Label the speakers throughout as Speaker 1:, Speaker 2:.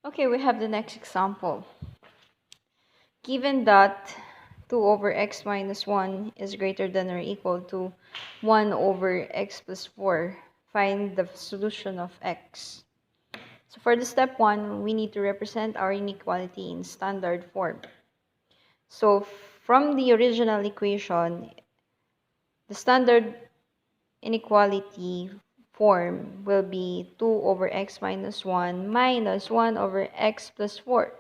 Speaker 1: Okay, we have the next example. Given that 2 over x minus 1 is greater than or equal to 1 over x plus 4, find the solution of x. So for the step 1, we need to represent our inequality in standard form. So from the original equation, the standard inequality form will be 2 over x minus 1 minus 1 over x plus 4.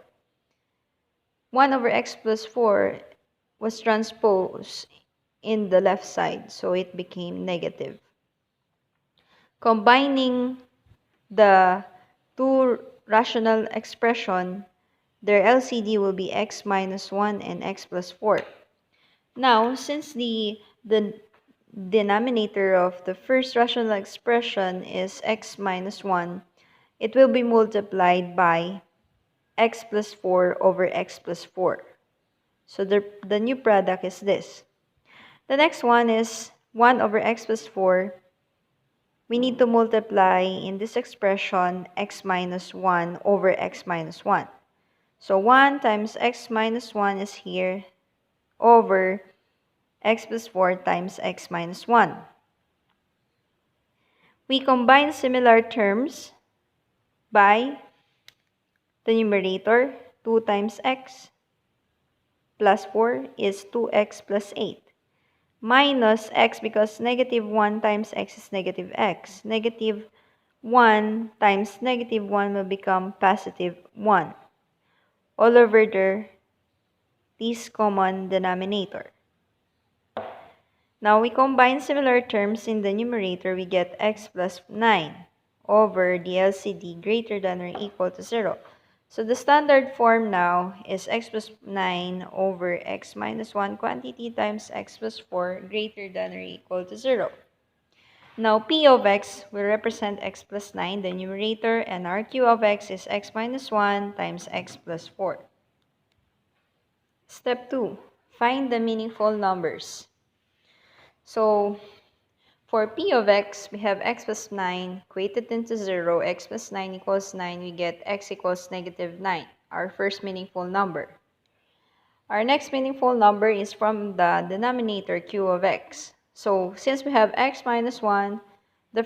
Speaker 1: 1 over x plus 4 was transposed in the left side, so it became negative. Combining the two rational expression, their LCD will be x minus 1 and x plus 4. Now, since the denominator of the first rational expression is x minus 1, it will be multiplied by x plus 4 over x plus 4. So the new product is this. The next one is 1 over x plus 4. We need to multiply in this expression x minus 1 over x minus 1. So 1 times x minus 1 is here over x plus 4 times x minus 1. We combine similar terms by the numerator. 2 times x plus 4 is 2x plus 8. Minus x, because negative 1 times x is negative x. Negative 1 times negative 1 will become positive 1. All over the least common denominator. Now we combine similar terms in the numerator. We get x plus 9 over the LCD greater than or equal to 0. So the standard form now is x plus 9 over x minus 1 quantity times x plus 4 greater than or equal to 0. Now p of x will represent x plus 9, the numerator, and our q of x is x minus 1 times x plus 4. Step 2. Find the meaningful numbers. So for p of x, we have x plus 9 equated into 0. X plus 9 equals 9. We get x equals negative 9, our first meaningful number. Our next meaningful number is from the denominator q of x. So since we have x minus 1, the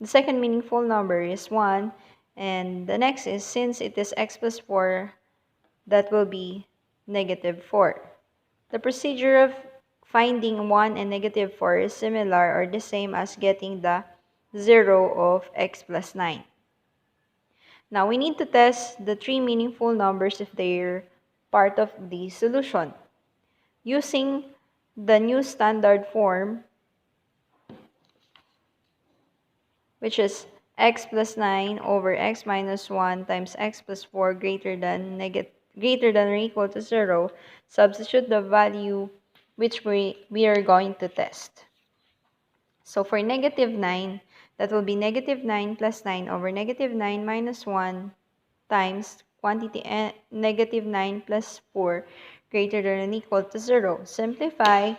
Speaker 1: second meaningful number is 1. And the next is, since it is x plus 4, that will be negative 4. The procedure of finding 1 and negative 4 is similar or the same as getting the 0 of x plus 9. Now, we need to test the three meaningful numbers if they're part of the solution. Using the new standard form, which is x plus 9 over x minus 1 times x plus 4 greater than or equal to 0, substitute the value which we are going to test. So for negative 9, that will be negative 9 plus 9 over negative 9 minus 1 times quantity negative 9 plus 4 greater than or equal to 0. Simplify,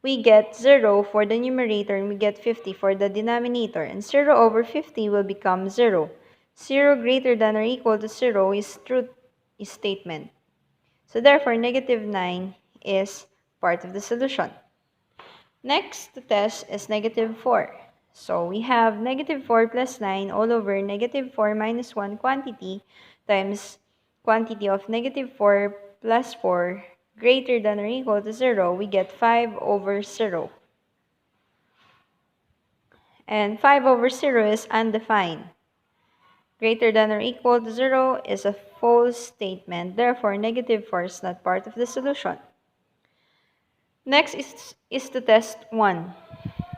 Speaker 1: we get 0 for the numerator and we get 50 for the denominator. And 0 over 50 will become 0. 0 greater than or equal to 0 is truth statement. So therefore, negative 9 is part of the solution. Next to test is negative 4. So we have negative 4 plus 9 all over negative 4 minus 1 quantity times quantity of negative 4 plus 4 greater than or equal to 0. We get 5 over 0. And 5 over 0 is undefined. Greater than or equal to 0 is a false statement. Therefore, negative 4 is not part of the solution. Next is to test 1.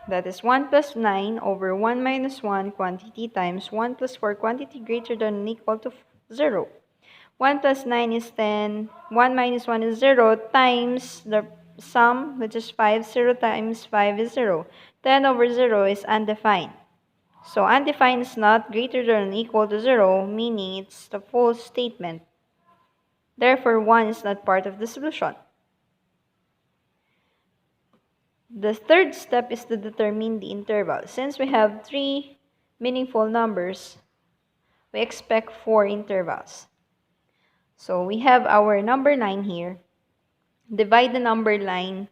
Speaker 1: That is 1 plus 9 over 1 minus 1 quantity times 1 plus 4 quantity greater than or equal to 0. 1 plus 9 is 10. 1 minus 1 is 0 times the sum, which is 5. 0 times 5 is 0. 10 over 0 is undefined. So undefined is not greater than or equal to 0, meaning it's the false statement. Therefore, 1 is not part of the solution. The third step is to determine the interval. Since we have three meaningful numbers, we expect 4 intervals. So we have our number line here. Divide the number line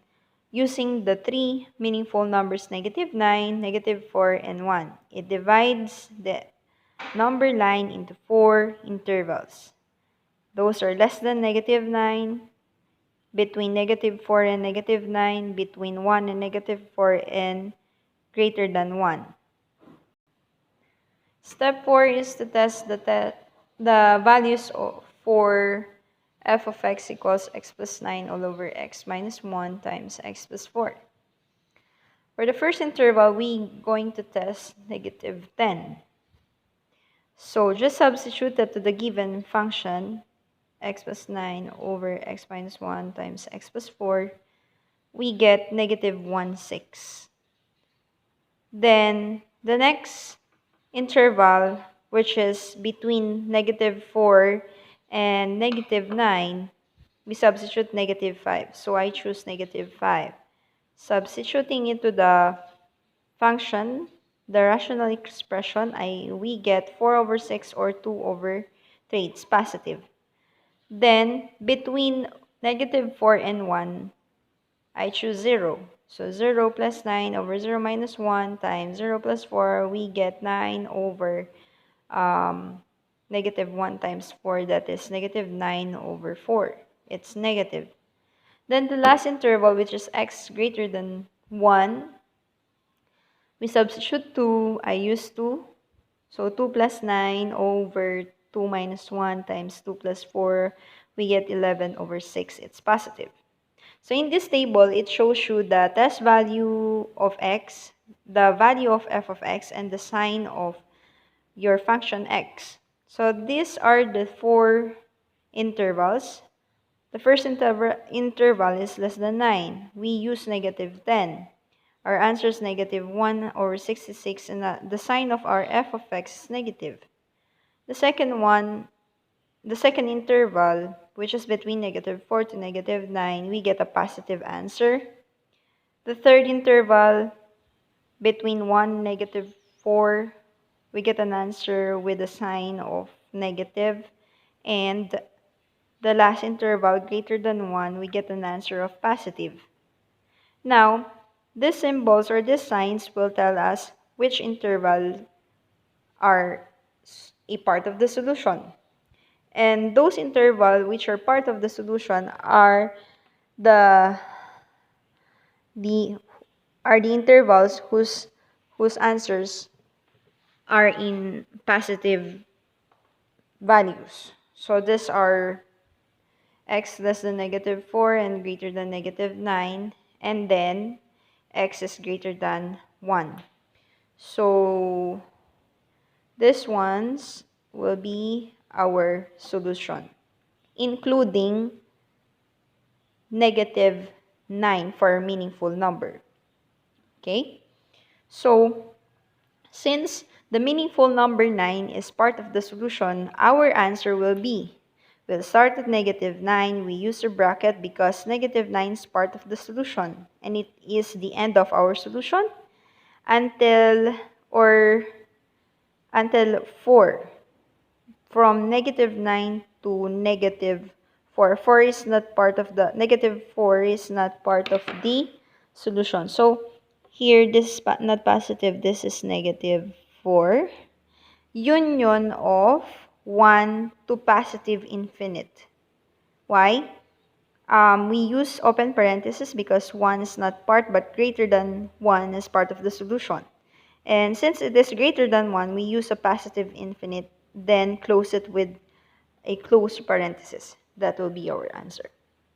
Speaker 1: using the three meaningful numbers -9, -4, and 1. It divides the number line into 4 intervals. Those are less than -9, between -4 and -9, between 1 and -4, and greater than 1. Step 4 is to test the values for f of x equals x plus 9 all over x minus 1 times x plus 4. For the first interval, we're going to test -10. So just substitute that to the given function, x plus 9 over x minus 1 times x plus 4. We get -1/6. Then the next interval, which is between -4 and -9, we substitute -5. So I choose -5. Substituting into the function, the rational expression, we get 4 over 6 or 2 over 3. It's positive. Then, between -4 and 1, I choose 0. So 0 plus 9 over 0 minus 1 times 0 plus 4, we get 9 over -1 times 4, that is -9 over 4. It's negative. Then the last interval, which is x greater than 1, we substitute 2. I use 2. So 2 plus 9 over 2 minus 1 times 2 plus 4, we get 11 over 6. It's positive. So in this table, it shows you the test value of x, the value of f of x, and the sign of your function x. So these are the 4 intervals. The first interval is less than 9. We use -10. Our answer is -1 over 66, and the sign of our f of x is negative. The second interval, which is between -4 to -9, we get a positive answer. The third interval, between 1 and -4, we get an answer with a sign of negative. And the last interval, greater than 1, we get an answer of positive. Now, these symbols or these signs will tell us which interval are a part of the solution. And those intervals which are part of the solution are the intervals whose answers are in positive values. So these are x less than -4 and greater than -9, and then x is greater than 1. So these ones will be our solution, including -9 for a meaningful number. Okay? So, since the meaningful number 9 is part of the solution, our answer will be, we'll start at -9, we use a bracket because -9 is part of the solution, and it is the end of our solution until 4. From -9 to -4. 4 is not part of the -4 is not part of the solution. So here this is not positive, this is -4. Union of 1 to positive infinite. Why? We use open parentheses because 1 is not part, but greater than 1 is part of the solution. And since it is greater than 1, we use a positive infinite, then close it with a closed parenthesis. That will be our answer.